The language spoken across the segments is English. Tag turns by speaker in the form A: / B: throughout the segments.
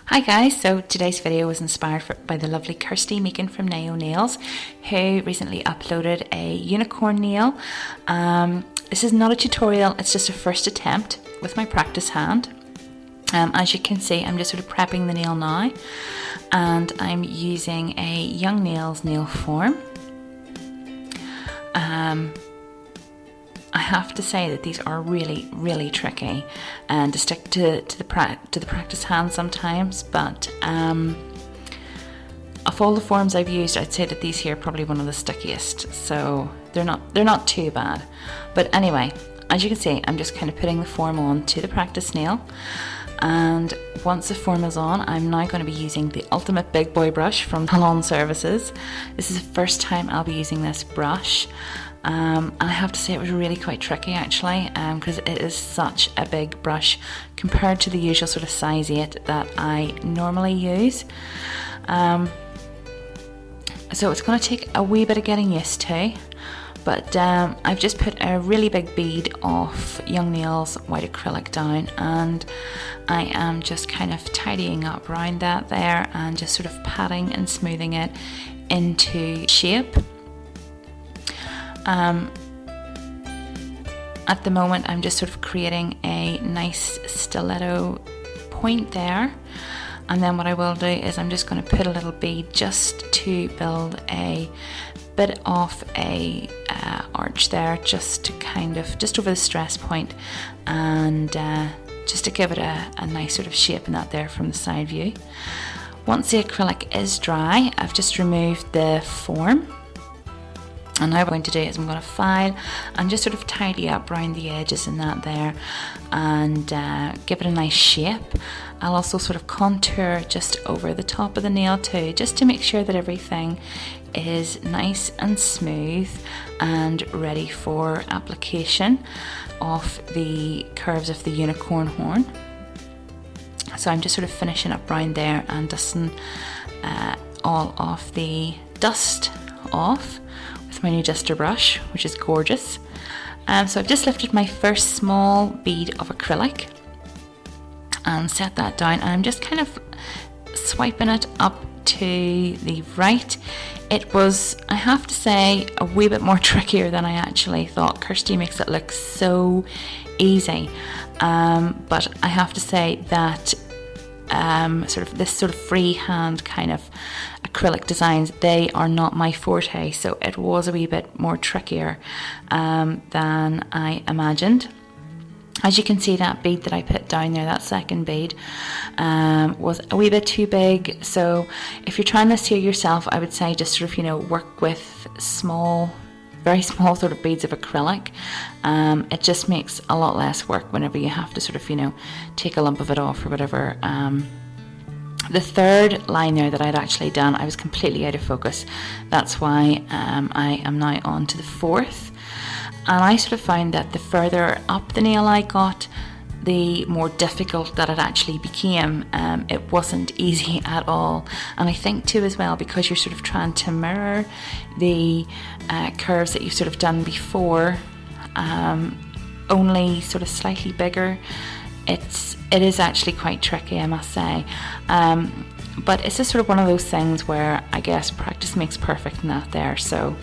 A: Hi guys, so today's video was inspired by the lovely Kirsty making from Naio nails, who recently uploaded a unicorn nail. This is not a tutorial, it's just a first attempt with my practice hand. As you can see, I'm just sort of prepping the nail now, and I'm using a Young Nails nail form. I have to say that these are really tricky and to stick to the practice hand sometimes, but of all the forms I've used, I'd say that these here are probably one of the stickiest, so they're not too bad. But anyway, as you can see, I'm just kind of putting the form on to the practice nail, and once the form is on, I'm now going to be using the ultimate big boy brush from Salon Services. This is the first time I'll be using this brush. And I have to say it was really quite tricky actually, because it is such a big brush compared to the usual sort of size 8 that I normally use. So it's going to take a wee bit of getting used to, but I've just put a really big bead of Young Nails white acrylic down, and I am just kind of tidying up around that there and just sort of patting and smoothing it into shape. At the moment I'm just sort of creating a nice stiletto point there, and then what I will do is I'm just going to put a little bead just to build a bit of a arch there, just to kind of just over the stress point, and just to give it a nice sort of shape in that there from the side view. Once the acrylic is dry, I've just removed the form. And now what I'm going to do is I'm going to file and just sort of tidy up around the edges and that there, and give it a nice shape. I'll also sort of contour just over the top of the nail too, just to make sure that everything is nice and smooth and ready for application of the curves of the unicorn horn. So I'm just sort of finishing up around there and dusting all of the dust off with my new duster brush, which is gorgeous. So I've just lifted my first small bead of acrylic and set that down, and I'm just kind of swiping it up to the right. It was, I have to say, a wee bit more trickier than I actually thought. Kirsty makes it look so easy, but I have to say that this sort of freehand kind of acrylic designs, they are not my forte, so it was a wee bit more trickier than I imagined. As you can see, that bead that I put down there, that second bead, was a wee bit too big. So if you're trying this here yourself, I would say just sort of, work with very small sort of beads of acrylic. It just makes a lot less work whenever you have to sort of, take a lump of it off or whatever. The third line there that I'd actually done, I was completely out of focus. That's why I am now on to the fourth. And I sort of found that the further up the nail I got, the more difficult that it actually became. It wasn't easy at all. And I think too as well, because you're sort of trying to mirror the curves that you've sort of done before, only sort of slightly bigger, it is actually quite tricky, I must say. But it's just sort of one of those things where I guess practice makes perfect in that there. So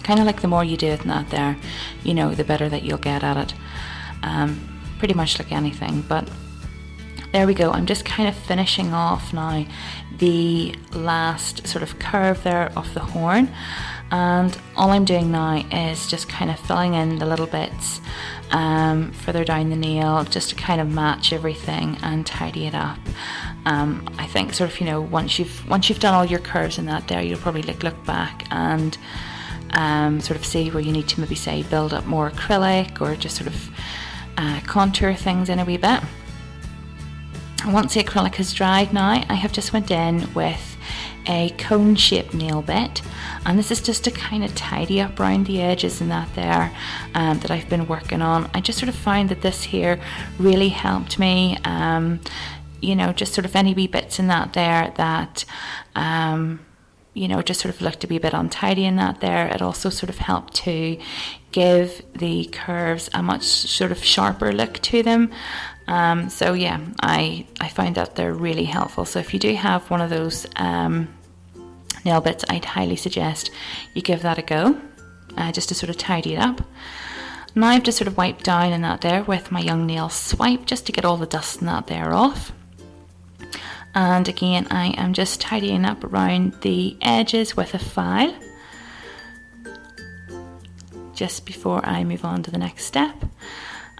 A: kind of like the more you do it in that there, the better that you'll get at it. Pretty much like anything. But there we go. I'm just kind of finishing off now the last sort of curve there of the horn, and all I'm doing now is just kind of filling in the little bits further down the nail, just to kind of match everything and tidy it up. I think sort of, once you've done all your curves in that there, you'll probably look back and sort of see where you need to maybe say build up more acrylic, or just sort of contour things in a wee bit. Once the acrylic has dried now, I have just went in with a cone shaped nail bit, and this is just to kind of tidy up around the edges and that there that I've been working on. I just sort of found that this here really helped me, just sort of any wee bits in that there that just sort of looked a wee bit untidy in that there. It also sort of helped to give the curves a much sort of sharper look to them. So yeah, I find that they're really helpful. So if you do have one of those nail bits, I'd highly suggest you give that a go, just to sort of tidy it up. Now I've just sort of wiped down in that there with my young nail swipe, just to get all the dust and that there off. And again, I am just tidying up around the edges with a file, just before I move on to the next step.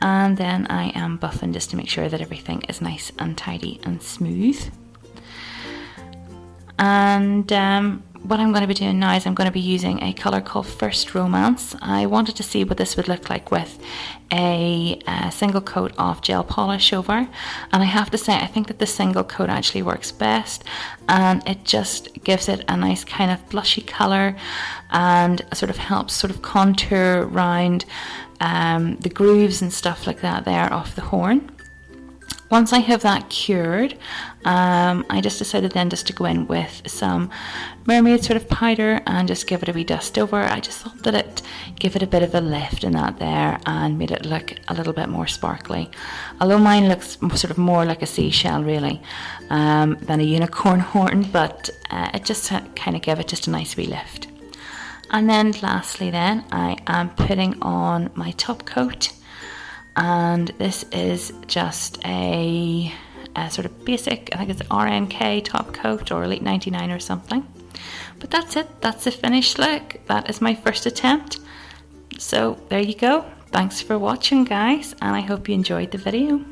A: And then I am buffing just to make sure that everything is nice and tidy and smooth. And what I'm going to be doing now is I'm going to be using a colour called First Romance. I wanted to see what this would look like with a single coat of gel polish over, and I have to say I think that the single coat actually works best, and it just gives it a nice kind of blushy colour and sort of helps sort of contour around the grooves and stuff like that there off the horn. Once I have that cured, I just decided then just to go in with some mermaid sort of powder and just give it a wee dust over. I just thought that it gave it a bit of a lift in that there and made it look a little bit more sparkly. Although mine looks sort of more like a seashell really than a unicorn horn, but it just kind of gave it just a nice wee lift. And then lastly then, I am putting on my top coat. And this is just a sort of basic, I think it's RNK top coat or Elite 99 or something. But that's it, that's the finished look. That is my first attempt. So there you go. Thanks for watching, guys, and I hope you enjoyed the video.